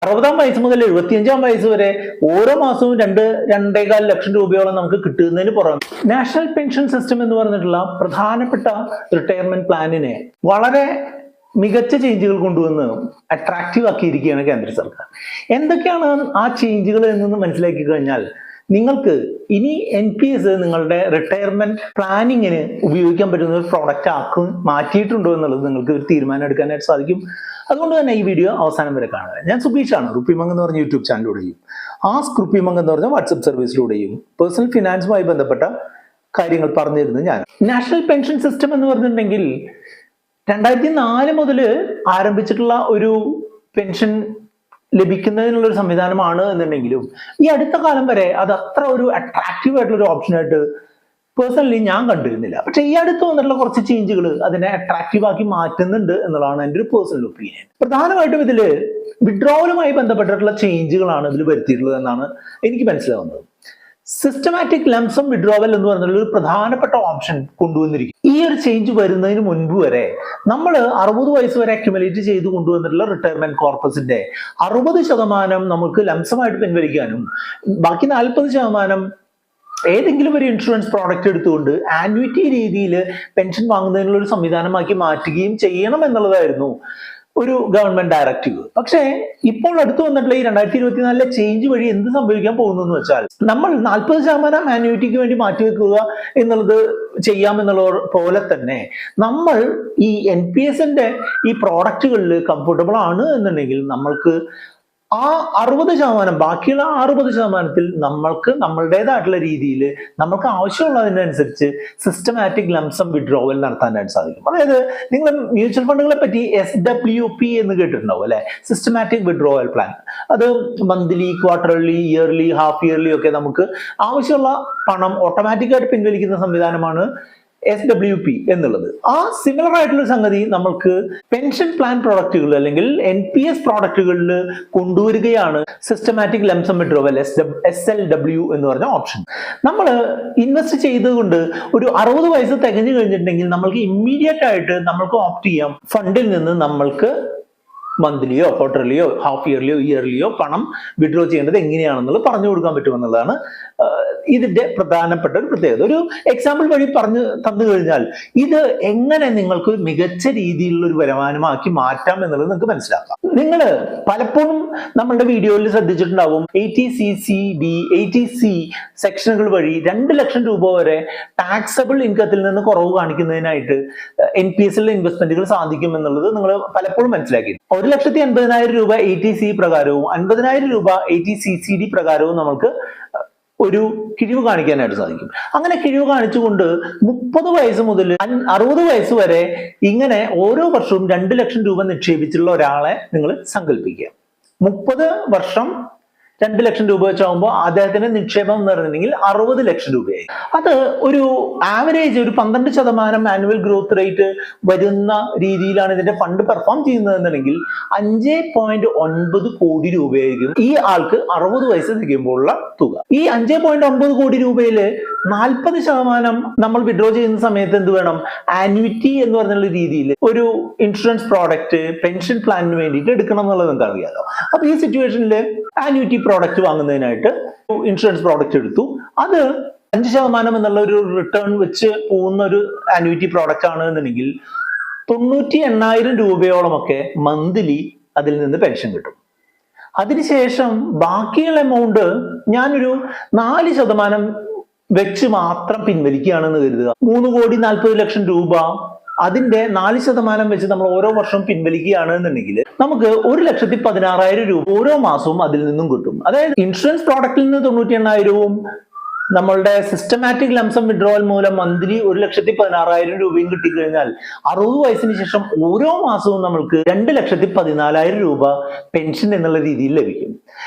60-ാം വയസ്സ് മുതൽ 75-ാം വയസ്സ് വരെ ഓരോ മാസവും 2-2.25 ലക്ഷം രൂപയോളം നമുക്ക് കിട്ടുന്നതിന് പുറമെ നാഷണൽ പെൻഷൻ സിസ്റ്റം എന്ന് പറഞ്ഞിട്ടുള്ള പ്രധാനപ്പെട്ട റിട്ടയർമെന്റ് പ്ലാനിനെ വളരെ മികച്ച ചേഞ്ചുകൾ കൊണ്ടുവന്ന് അട്രാക്റ്റീവ് ആക്കിയിരിക്കുകയാണ് കേന്ദ്ര സർക്കാർ. എന്തൊക്കെയാണ് ആ ചേഞ്ചുകൾ എന്ന് മനസ്സിലാക്കി കഴിഞ്ഞാൽ നിങ്ങൾക്ക് ഇനി NPS നിങ്ങളുടെ റിട്ടയർമെന്റ് പ്ലാനിങ്ങിന് ഉപയോഗിക്കാൻ പറ്റുന്ന ഒരു പ്രോഡക്റ്റ് മാറ്റിയിട്ടുണ്ടോ എന്നുള്ളത് നിങ്ങൾക്ക് ഒരു തീരുമാനം എടുക്കാനായിട്ട് സാധിക്കും. അതുകൊണ്ട് തന്നെ ഈ വീഡിയോ അവസാനം വരെ കാണുക. ഞാൻ സുബീഷാണ്, റുപ്പിമംഗ് എന്ന് പറഞ്ഞ യൂട്യൂബ് ചാനലിലൂടെയും ആസ്ക് റുപ്പിമംഗ് എന്ന് പറഞ്ഞ വാട്സപ്പ് സർവീസിലൂടെയും പേഴ്സണൽ ഫിനാൻസുമായി ബന്ധപ്പെട്ട കാര്യങ്ങൾ പറഞ്ഞു തരുന്നത് ഞാൻ. നാഷണൽ പെൻഷൻ സിസ്റ്റം എന്ന് പറഞ്ഞിട്ടുണ്ടെങ്കിൽ 2004 മുതൽ ആരംഭിച്ചിട്ടുള്ള ഒരു പെൻഷൻ ലഭിക്കുന്നതിനുള്ള ഒരു സംവിധാനമാണ് എന്നുണ്ടെങ്കിലും ഈ അടുത്ത കാലം വരെ അത് അത്ര ഒരു അട്രാക്റ്റീവ് ആയിട്ടുള്ള ഒരു ഓപ്ഷനായിട്ട് പേഴ്സണലി ഞാൻ കണ്ടിരുന്നില്ല. പക്ഷെ ഈ അടുത്ത് വന്നിട്ടുള്ള കുറച്ച് ചേഞ്ചുകൾ അതിനെ അട്രാക്റ്റീവ് ആക്കി മാറ്റുന്നുണ്ട് എന്നുള്ളതാണ് എൻ്റെ ഒരു പേഴ്സണൽ ഒപ്പീനിയൻ. പ്രധാനമായിട്ടും ഇതിൽ വിഡ്രോവലുമായി ബന്ധപ്പെട്ടിട്ടുള്ള ചേഞ്ചുകളാണ് ഇതിൽ വരുത്തിയിട്ടുള്ളത് എന്നാണ് എനിക്ക് മനസ്സിലാവുന്നത്. സിസ്റ്റമാറ്റിക് ലംസം വിഡ്രോവൽ എന്ന് പറഞ്ഞ ഒരു പ്രധാനപ്പെട്ട ഓപ്ഷൻ കൊണ്ടുവന്നിരിക്കും. ഈ ഒരു ചേഞ്ച് വരുന്നതിന് മുൻപ് വരെ നമ്മൾ 60 വയസ്സ് വരെ അക്യുമുലേറ്റ് ചെയ്ത് കൊണ്ടുവന്നിട്ടുള്ള റിട്ടയർമെന്റ് കോർപ്പസിന്റെ 60% നമുക്ക് ലംസമായിട്ട് പിൻവലിക്കാനും ബാക്കി 40% ഏതെങ്കിലും ഒരു ഇൻഷുറൻസ് പ്രോഡക്റ്റ് എടുത്തുകൊണ്ട് ആന്വിറ്റി രീതിയിൽ പെൻഷൻ വാങ്ങുന്നതിനുള്ള ഒരു സംവിധാനമാക്കി മാറ്റുകയും ചെയ്യണം എന്നുള്ളതായിരുന്നു ഒരു ഗവൺമെന്റ് ഡയറക്റ്റീവ്. പക്ഷേ ഇപ്പോൾ അടുത്ത് വന്നിട്ടുള്ള ഈ 2024 ചേഞ്ച് വഴി എന്ത് സംഭവിക്കാൻ പോകുന്നു എന്ന് വെച്ചാൽ നമ്മൾ 40% ആന്വിറ്റിക്ക് വേണ്ടി മാറ്റിവെക്കുക എന്നുള്ളത് ചെയ്യാമെന്നുള്ളത് പോലെ തന്നെ നമ്മൾ ഈ NPS ഈ പ്രോഡക്റ്റുകളിൽ കംഫർട്ടബിൾ ആണ് എന്നുണ്ടെങ്കിൽ നമ്മൾക്ക് ആ 60% ബാക്കിയുള്ള 60% നമ്മൾക്ക് നമ്മളുടേതായിട്ടുള്ള രീതിയിൽ നമുക്ക് ആവശ്യമുള്ളതിനനുസരിച്ച് സിസ്റ്റമാറ്റിക് ലംസം വിഡ്രോവൽ നടത്താനായിട്ട് സാധിക്കും. അതായത് നിങ്ങൾ മ്യൂച്വൽ ഫണ്ടുകളെ പറ്റി SWP എന്ന് കേട്ടിട്ടുണ്ടാവും അല്ലെ, സിസ്റ്റമാറ്റിക് വിഡ്രോവൽ പ്ലാൻ. അത് monthly, quarterly, yearly, half yearly ഒക്കെ നമുക്ക് ആവശ്യമുള്ള പണം ഓട്ടോമാറ്റിക്കായിട്ട് പിൻവലിക്കുന്ന സംവിധാനമാണ് SWP എന്നുള്ളത്. ആ സിമിലർ ആയിട്ടുള്ള സംഗതി നമ്മൾക്ക് പെൻഷൻ പ്ലാൻ പ്രോഡക്റ്റുകൾ അല്ലെങ്കിൽ NPS പ്രോഡക്റ്റുകളിൽ കൊണ്ടുവരികയാണ് സിസ്റ്റമാറ്റിക് ലംസം വിഡ്രോവൽ SLW എന്ന് പറഞ്ഞ ഓപ്ഷൻ. നമ്മൾ ഇൻവെസ്റ്റ് ചെയ്തുകൊണ്ട് ഒരു 60 വയസ്സ് തികഞ്ഞു കഴിഞ്ഞിട്ടുണ്ടെങ്കിൽ നമ്മൾക്ക് ഇമ്മീഡിയറ്റ് ആയിട്ട് നമ്മൾക്ക് ഓപ്റ്റ് ചെയ്യാം ഫണ്ടിൽ നിന്ന് നമ്മൾക്ക് മന്ത്ലിയോ, ക്വാർട്ടർലിയോ, ഹാഫ് ഇയർലിയോ, ഇയർലിയോ പണം വിഡ്രോ ചെയ്യേണ്ടത് എങ്ങനെയാണെന്നുള്ളത് പറഞ്ഞു കൊടുക്കാൻ പറ്റുമെന്നുള്ളതാണ് ഇതിന്റെ പ്രധാനപ്പെട്ട ഒരു പ്രത്യേകത. ഒരു എക്സാമ്പിൾ വഴി പറഞ്ഞു തന്നു കഴിഞ്ഞാൽ ഇത് എങ്ങനെ നിങ്ങൾക്ക് മികച്ച രീതിയിലുള്ള ഒരു വരുമാനമാക്കി മാറ്റാം എന്നുള്ളത് നിങ്ങൾക്ക് മനസ്സിലാക്കാം. നിങ്ങൾ പലപ്പോഴും നമ്മളുടെ വീഡിയോയിൽ ശ്രദ്ധിച്ചിട്ടുണ്ടാവും 80CCD 80C സെക്ഷനുകൾ വഴി 2 ലക്ഷം രൂപ വരെ ടാക്സബിൾ ഇൻകത്തിൽ നിന്ന് കുറവ് കാണിക്കുന്നതിനായിട്ട് NPS ഇൻവെസ്റ്റ്മെന്റുകൾ സാധിക്കും എന്നുള്ളത് നിങ്ങൾ പലപ്പോഴും മനസ്സിലാക്കി. 1,80,000 രൂപ 80C പ്രകാരവും 50,000 രൂപ 80CCD പ്രകാരവും നമുക്ക് ഒരു കിഴിവ് കാണിക്കാനായിട്ട് സാധിക്കും. അങ്ങനെ കിഴിവ് കാണിച്ചുകൊണ്ട് 30 വയസ്സ് മുതൽ 60 വയസ്സ് വരെ ഇങ്ങനെ ഓരോ വർഷവും 2 ലക്ഷം രൂപ നിക്ഷേപിച്ചിട്ടുള്ള ഒരാളെ നിങ്ങൾ സങ്കല്പിക്കുക. 30 വർഷം 2 ലക്ഷം രൂപ വെച്ചാകുമ്പോൾ അദ്ദേഹത്തിന്റെ നിക്ഷേപം എന്ന് പറഞ്ഞിട്ടുണ്ടെങ്കിൽ 60 ലക്ഷം രൂപയായി. അത് ഒരു ആവറേജ് ഒരു 12% ആനുവൽ ഗ്രോത്ത് റേറ്റ് വരുന്ന രീതിയിലാണ് ഇതിന്റെ ഫണ്ട് പെർഫോം ചെയ്യുന്നതെന്നുണ്ടെങ്കിൽ 5.9 കോടി രൂപയായിരിക്കും ഈ ആൾക്ക് 60 വയസ്സ് തികയുമ്പോഴുള്ള തുക. ഈ 5.9 കോടി രൂപയില് 40% നമ്മൾ വിഡ്രോ ചെയ്യുന്ന സമയത്ത് എന്ത് വേണം, ആന്വിറ്റി എന്ന് പറഞ്ഞുള്ള രീതിയിൽ ഒരു ഇൻഷുറൻസ് പ്രോഡക്റ്റ് പെൻഷൻ പ്ലാനിന് വേണ്ടിയിട്ട് എടുക്കണം എന്നുള്ളത് നമുക്ക് അറിയാലോ. അപ്പൊ ഈ സിറ്റുവേഷനിൽ ആന്വിറ്റി പ്രോഡക്റ്റ് വാങ്ങുന്നതിനായിട്ട് ഇൻഷുറൻസ് പ്രോഡക്റ്റ് എടുത്തു. അത് 5% എന്നുള്ള ഒരു റിട്ടേൺ വെച്ച് പോകുന്ന ഒരു ആന്വിറ്റി പ്രോഡക്റ്റ് ആണ് എന്നുണ്ടെങ്കിൽ 98,000 രൂപയോളമൊക്കെ മന്ത്ലി അതിൽ നിന്ന് പെൻഷൻ കിട്ടും. അതിനുശേഷം ബാക്കിയുള്ള എമൗണ്ട് ഞാനൊരു 4% വെച്ച് മാത്രം പിൻവലിക്കുകയാണെന്ന് കരുതുക. 3,40,00,000 രൂപ അതിന്റെ 4% വെച്ച് നമ്മൾ ഓരോ വർഷവും പിൻവലിക്കുകയാണ് എന്നുണ്ടെങ്കിൽ നമുക്ക് 1,16,000 രൂപ ഓരോ മാസവും അതിൽ നിന്നും കിട്ടും. അതായത് ഇൻഷുറൻസ് പ്രോഡക്റ്റിൽ നിന്ന് 98,000-ഉം നമ്മളുടെ സിസ്റ്റമാറ്റിക് ലംസം വിഡ്രോവൽ മൂലം മന്ത്ലി 1,16,000 രൂപയും കിട്ടിക്കഴിഞ്ഞാൽ 60 വയസ്സിന് ശേഷം ഓരോ മാസവും നമ്മൾക്ക് 2,14,000 രൂപ പെൻഷൻ എന്നുള്ള രീതിയിൽ ലഭിക്കും.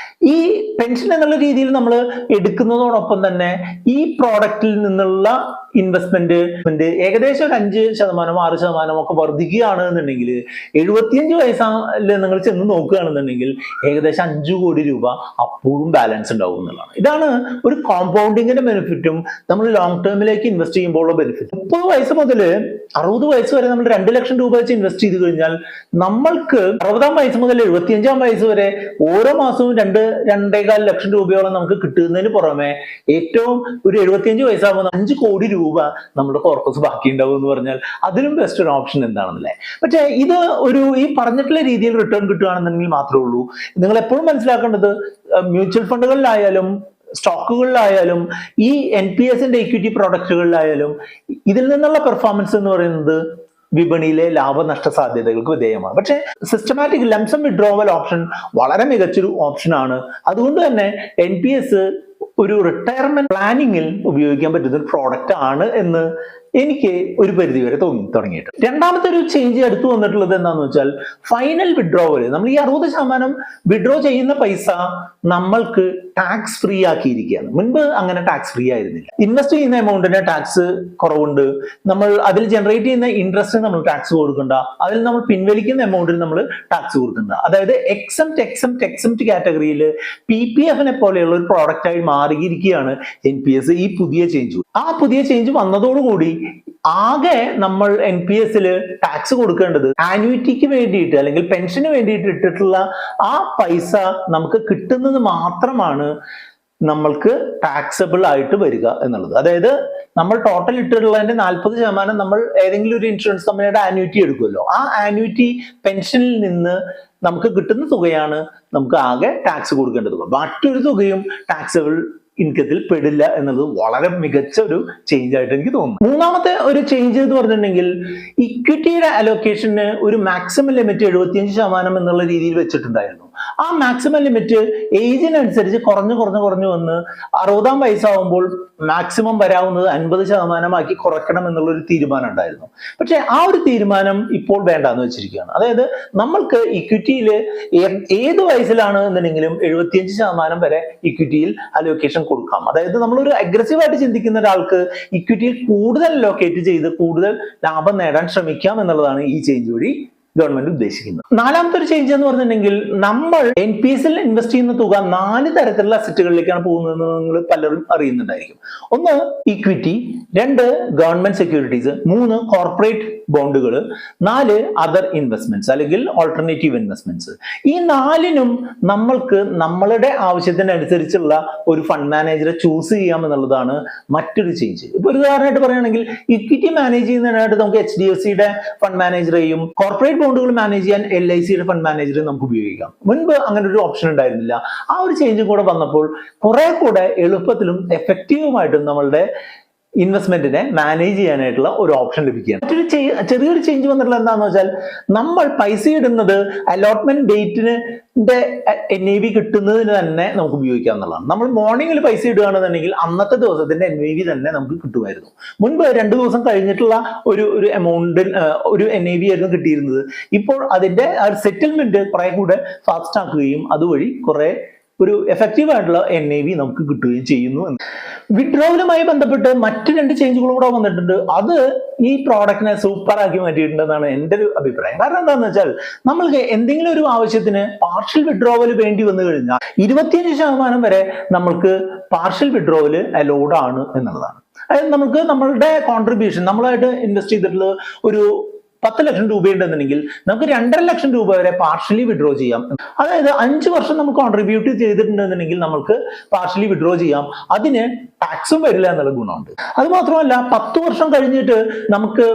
ഈ പെൻഷൻ എന്നുള്ള രീതിയിൽ നമ്മൾ എടുക്കുന്നതോടൊപ്പം തന്നെ ഈ പ്രോഡക്റ്റിൽ നിന്നുള്ള ഇൻവെസ്റ്റ്മെന്റ് ഏകദേശം ഒരു 5%, 6% ഒക്കെ വർദ്ധിക്കുകയാണ് എന്നുണ്ടെങ്കിൽ 75 വയസ്സിൽ നിങ്ങൾ ചെന്ന് നോക്കുകയാണെന്നുണ്ടെങ്കിൽ ഏകദേശം 5 കോടി രൂപ അപ്പോഴും ബാലൻസ് ഉണ്ടാവും എന്നുള്ളതാണ്. ഇതാണ് ഒരു കോമ്പൗണ്ടിങ്ങിന്റെ ബെനിഫിറ്റും നമ്മൾ ലോങ് ടേമിലേക്ക് ഇൻവെസ്റ്റ് ചെയ്യുമ്പോഴുള്ള ബെനിഫിറ്റ്. 30 വയസ്സ് മുതൽ 60 വയസ്സ് വരെ നമ്മൾ 2 ലക്ഷം രൂപ വെച്ച് ഇൻവെസ്റ്റ് ചെയ്ത് കഴിഞ്ഞാൽ നമ്മൾക്ക് 60-ാം വയസ്സ് മുതൽ 75-ാം വയസ്സ് വരെ ഓരോ മാസവും 2-2.25 ലക്ഷം രൂപയോളം നമുക്ക് കിട്ടുന്നതിന് പുറമെ ഏറ്റവും ഒരു 75 വയസ്സാകുമ്പോൾ 5 കോടി രൂപ നമ്മുടെ കോർപ്പസ് ബാക്കി ഉണ്ടാവും എന്ന് പറഞ്ഞാൽ അതിലും ബെസ്റ്റ് ഒരു ഓപ്ഷൻ എന്താണെന്നല്ലേ. പക്ഷേ ഇത് ഈ പറഞ്ഞിട്ടുള്ള രീതിയിൽ റിട്ടേൺ കിട്ടുകയാണെന്നുണ്ടെങ്കിൽ മാത്രമേ ഉള്ളൂ. നിങ്ങൾ എപ്പോഴും മനസ്സിലാക്കേണ്ടത് മ്യൂച്വൽ ഫണ്ടുകളിലായാലും സ്റ്റോക്കുകളിലായാലും ഈ NPSന്റെ ഇക്വിറ്റി പ്രോഡക്റ്റുകളിലായാലും ഇതിൽ നിന്നുള്ള പെർഫോമൻസ് എന്ന് പറയുന്നത് വിപണിയിലെ ലാഭനഷ്ട സാധ്യതകൾക്ക് വിധേയമാണ്. പക്ഷേ സിസ്റ്റമാറ്റിക് ലംസം വിഡ്രോവൽ ഓപ്ഷൻ വളരെ മികച്ചൊരു ഓപ്ഷനാണ്. അതുകൊണ്ട് തന്നെ NPS ഒരു റിട്ടയർമെന്റ് പ്ലാനിങ്ങിൽ ഉപയോഗിക്കാൻ പറ്റുന്ന ഒരു പ്രോഡക്റ്റ് ആണ് എന്ന് എനിക്ക് ഒരു പരിധി വരെ തുടങ്ങിയിട്ട്. രണ്ടാമത്തെ ഒരു ചേഞ്ച് എടുത്തു വന്നിട്ടുള്ളത് എന്താണെന്ന് വെച്ചാൽ ഫൈനൽ വിഡ്രോവൽ. നമ്മൾ ഈ 60% വിഡ്രോ ചെയ്യുന്ന പൈസ നമ്മൾക്ക് ടാക്സ് ഫ്രീ ആക്കിയിരിക്കുകയാണ്. മുൻപ് അങ്ങനെ ടാക്സ് ഫ്രീ ആയിരുന്നില്ല. ഇൻവെസ്റ്റ് ചെയ്യുന്ന എമൗണ്ടിന് ടാക്സ് കുറവുണ്ട്. നമ്മൾ അതിൽ ജനറേറ്റ് ചെയ്യുന്ന ഇൻട്രസ്റ്റ് നമ്മൾ ടാക്സ് കൊടുക്കണ്ട. അതിൽ നമ്മൾ പിൻവലിക്കുന്ന എമൗണ്ടിന് നമ്മൾ ടാക്സ് കൊടുക്കണ്ട. അതായത് എക്സംപ്റ്റ് കാറ്റഗറിയിൽ PPF-നെ പോലെയുള്ള ഒരു പ്രോഡക്റ്റ് ആയി മാറിയിരിക്കുകയാണ് NPS. ഈ പുതിയ ചേഞ്ച് വന്നതോടുകൂടി ആകെ നമ്മൾ NPS-ൽ ടാക്സ് കൊടുക്കേണ്ടത് ആന്യൂറ്റിക്ക് വേണ്ടിയിട്ട് അല്ലെങ്കിൽ പെൻഷന് വേണ്ടിയിട്ട് ഇട്ടിട്ടുള്ള ആ പൈസ നമുക്ക് കിട്ടുന്നത് മാത്രമാണ് നമ്മൾക്ക് ടാക്സബിൾ ആയിട്ട് വരിക എന്നുള്ളത്. അതായത് നമ്മൾ ടോട്ടൽ ഇട്ടിട്ടുള്ളതിന്റെ 40% നമ്മൾ ഏതെങ്കിലും ഒരു ഇൻഷുറൻസ് കമ്പനിയുടെ ആന്യൂറ്റി എടുക്കുമല്ലോ. ആ ആന്യൂറ്റി പെൻഷനിൽ നിന്ന് നമുക്ക് കിട്ടുന്ന തുകയാണ് നമുക്ക് ആകെ ടാക്സ് കൊടുക്കേണ്ടത്. മറ്റൊരു തുകയും ടാക്സബിൾ ഇൻകത്തിൽ പെടില്ല എന്നത് വളരെ മികച്ച ഒരു ചേഞ്ച് ആയിട്ട് എനിക്ക് തോന്നുന്നു. മൂന്നാമത്തെ ഒരു ചേഞ്ച് എന്ന് പറഞ്ഞിട്ടുണ്ടെങ്കിൽ ഇക്വിറ്റിയുടെ അലോക്കേഷന് ഒരു മാക്സിമം ലിമിറ്റ് 75% എന്നുള്ള രീതിയിൽ വെച്ചിട്ടുണ്ടായിരുന്നു. ആ മാക്സിമം ലിമിറ്റ് ഏജിനനുസരിച്ച് കുറഞ്ഞു വന്ന് 60-ാം വയസ്സാവുമ്പോൾ മാക്സിമം വരാവുന്നത് 50% കുറയ്ക്കണം എന്നുള്ള ഒരു തീരുമാനം ഉണ്ടായിരുന്നു. പക്ഷെ ആ ഒരു തീരുമാനം ഇപ്പോൾ വേണ്ടാന്ന് വെച്ചിരിക്കുകയാണ്. അതായത് നമ്മൾക്ക് ഇക്വിറ്റിയിൽ ഏത് വയസ്സിലാണ് എന്നുണ്ടെങ്കിലും 75% വരെ ഇക്വിറ്റിയിൽ അലോക്കേഷൻ കൊടുക്കാം. അതായത് നമ്മളൊരു അഗ്രസീവായിട്ട് ചിന്തിക്കുന്ന ഒരാൾക്ക് ഇക്വിറ്റിയിൽ കൂടുതൽ അലോക്കേറ്റ് ചെയ്ത് കൂടുതൽ ലാഭം നേടാൻ ശ്രമിക്കാം എന്നുള്ളതാണ് ഈ ചേഞ്ച് വഴി ഗവൺമെന്റ് ഉദ്ദേശിക്കുന്നത്. നാലാമത്തെ ഒരു ചേഞ്ച് എന്ന് പറഞ്ഞിട്ടുണ്ടെങ്കിൽ നമ്മൾ NPS-ൽ ഇൻവെസ്റ്റ് ചെയ്യുന്ന തുക 4 തരത്തിലുള്ള അസറ്റുകളിലേക്കാണ് പോകുന്നതെന്ന് നിങ്ങൾ പലരും അറിയുന്നുണ്ടായിരിക്കും. 1 ഇക്വിറ്റി, 2 ഗവൺമെന്റ് സെക്യൂരിറ്റീസ്, 3 കോർപ്പറേറ്റ് ബോണ്ടുകൾ, 4 അതർ ഇൻവെസ്റ്റ്മെന്റ്സ് അല്ലെങ്കിൽ ഓൾട്ടർനേറ്റീവ് ഇൻവെസ്റ്റ്മെന്റ്സ്. ഈ 4നും നമ്മൾക്ക് നമ്മളുടെ ആവശ്യത്തിനനുസരിച്ചുള്ള ഒരു ഫണ്ട് മാനേജറെ ചൂസ് ചെയ്യാം എന്നുള്ളതാണ് മറ്റൊരു ചേഞ്ച്. ഇപ്പൊ ഒരു ഉദാഹരണമായിട്ട് പറയുകയാണെങ്കിൽ ഇക്വിറ്റി മാനേജ് ചെയ്യുന്നതിനായിട്ട് നമുക്ക് HDFC-യുടെ ഫണ്ട് മാനേജറെയും കോർപ്പറേറ്റ് ബോണ്ടുകൾ മാനേജ് ചെയ്യാൻ LIC-യുടെ ഫണ്ട് മാനേജറെ നമുക്ക് ഉപയോഗിക്കാം. മുൻപ് അങ്ങനെ ഒരു ഓപ്ഷൻ ഉണ്ടായിരുന്നില്ല. ആ ഒരു ചേഞ്ചും കൂടെ വന്നപ്പോൾ കുറെ കൂടെ എളുപ്പത്തിലും എഫക്റ്റീവുമായിട്ടും നമ്മളുടെ ഇൻവെസ്റ്റ്മെന്റിനെ മാനേജ് ചെയ്യാനായിട്ടുള്ള ഒരു ഓപ്ഷൻ ലഭിക്കുകയാണ്. മറ്റൊരു ചെറിയൊരു ചേഞ്ച് വന്നിട്ടുള്ള എന്താണെന്ന് വെച്ചാൽ നമ്മൾ പൈസ ഇടുന്നത് അലോട്ട്മെന്റ് ഡേറ്റിന് NAV കിട്ടുന്നതിന് തന്നെ നമുക്ക് ഉപയോഗിക്കാം എന്നുള്ളതാണ്. നമ്മൾ മോർണിംഗിൽ പൈസ ഇടുകയാണെന്നുണ്ടെങ്കിൽ അന്നത്തെ ദിവസത്തിന്റെ NAV തന്നെ നമുക്ക് കിട്ടുമായിരുന്നു. മുൻപ് 2 ദിവസം കഴിഞ്ഞിട്ടുള്ള ഒരു എമൗണ്ട് ഒരു NAV ആയിരുന്നു കിട്ടിയിരുന്നത്. ഇപ്പോൾ അതിന്റെ സെറ്റിൽമെന്റ് കുറെ കൂടെ ഫാസ്റ്റ് ആക്കുകയും അതുവഴി കുറെ ഒരു എഫക്റ്റീവ് ആയിട്ടുള്ള NAV നമുക്ക് കിട്ടുകയും ചെയ്യുന്നു. വിഡ്രോവലുമായി ബന്ധപ്പെട്ട് മറ്റ് 2 ചേഞ്ചുകളും കൂടെ വന്നിട്ടുണ്ട്. അത് ഈ പ്രോഡക്റ്റിനെ സൂപ്പർ ആക്കി മാറ്റിയിട്ടുണ്ടെന്നാണ് എൻ്റെ ഒരു അഭിപ്രായം. കാരണം എന്താണെന്ന് വെച്ചാൽ നമ്മൾക്ക് എന്തെങ്കിലും ഒരു ആവശ്യത്തിന് പാർഷ്യൽ വിഡ്രോവൽ വേണ്ടി വന്നു കഴിഞ്ഞാൽ 25% വരെ നമ്മൾക്ക് പാർഷ്യൽ വിഡ്രോവൽ അലൗഡ് ആണ് എന്നുള്ളതാണ്. അതായത് നമുക്ക് നമ്മളുടെ കോൺട്രിബ്യൂഷൻ നമ്മളായിട്ട് ഇൻവെസ്റ്റ് ചെയ്തിട്ടുള്ള ഒരു 10 ലക്ഷം രൂപയുണ്ടെന്നുണ്ടെങ്കിൽ നമുക്ക് 2.5 ലക്ഷം രൂപ വരെ പാർഷ്യലി വിഡ്രോ ചെയ്യാം. അതായത് 5 വർഷം നമുക്ക് കോൺട്രിബ്യൂട്ട് ചെയ്തിട്ടുണ്ടെന്നുണ്ടെങ്കിൽ നമുക്ക് പാർഷ്യലി വിഡ്രോ ചെയ്യാം. അതിന് ടാക്സും വരില്ല എന്നുള്ള ഗുണമുണ്ട്. അത് മാത്രമല്ല 10 വർഷം കഴിഞ്ഞിട്ട് നമുക്ക്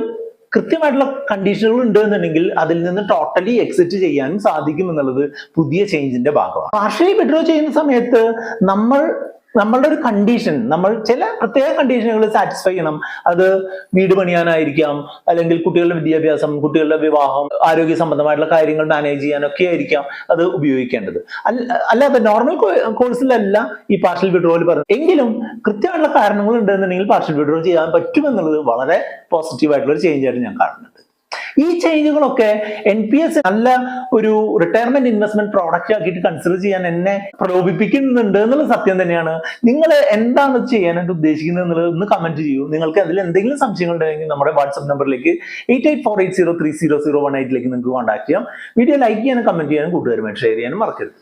കൃത്യമായിട്ടുള്ള കണ്ടീഷനുകൾ ഉണ്ട് എന്നുണ്ടെങ്കിൽ അതിൽ നിന്ന് ടോട്ടലി എക്സിറ്റ് ചെയ്യാനും സാധിക്കും എന്നുള്ളത് പുതിയ ചേഞ്ചിന്റെ ഭാഗമാണ്. പാർഷ്യലി വിഡ്രോ ചെയ്യുന്ന സമയത്ത് നമ്മളുടെ ഒരു കണ്ടീഷൻ, നമ്മൾ ചില പ്രത്യേക കണ്ടീഷനുകൾ സാറ്റിസ്ഫൈ ചെയ്യണം. അത് വീട് പണിയാനായിരിക്കാം, അല്ലെങ്കിൽ കുട്ടികളുടെ വിദ്യാഭ്യാസം, കുട്ടികളുടെ വിവാഹം, ആരോഗ്യ സംബന്ധമായിട്ടുള്ള കാര്യങ്ങൾ മാനേജ് ചെയ്യാനൊക്കെ ആയിരിക്കാം അത് ഉപയോഗിക്കേണ്ടത്. അല്ലാതെ നോർമൽ കോഴ്സിലല്ല ഈ പാർഷ്യൽ വിഡ്രോവൽ പറയുന്നത്. എങ്കിലും കൃത്യമായിട്ടുള്ള കാരണങ്ങൾ ഉണ്ടെന്നുണ്ടെങ്കിൽ പാർഷ്യൽ വിഡ്രോ ചെയ്യാൻ പറ്റുമെന്നുള്ളത് വളരെ പോസിറ്റീവ് ആയിട്ടുള്ള ഒരു ചേഞ്ച് ആയിട്ട് ഞാൻ കാണുന്നുണ്ട്. ഈ ചേഞ്ചുകളൊക്കെ NPS നല്ല ഒരു റിട്ടയർമെന്റ് ഇൻവെസ്റ്റ്മെന്റ് പ്രോഡക്റ്റ് ആക്കിയിട്ട് കൺസിഡർ ചെയ്യാൻ എന്നെ പ്രലോഭിപ്പിക്കുന്നുണ്ട് എന്നുള്ള സത്യം തന്നെയാണ്. നിങ്ങൾ എന്താണ് ചെയ്യാനായിട്ട് ഉദ്ദേശിക്കുന്നത് എന്നുള്ളത് ഒന്ന് കമന്റ് ചെയ്യൂ. നിങ്ങൾക്ക് അതിൽ എന്തെങ്കിലും സംശയങ്ങൾ ഉണ്ടെങ്കിൽ നമ്മുടെ വാട്സ്ആപ്പ് നമ്പറിലേക്ക് 8848030018 നിങ്ങൾക്ക് കോൺടാക്ട് ചെയ്യാം. വീഡിയോ ലൈക്ക് ചെയ്യാനും കമന്റ് ചെയ്യാനും കൂട്ടുകാരുമായിട്ട് ഷെയർ ചെയ്യാനും മറക്കരുത്.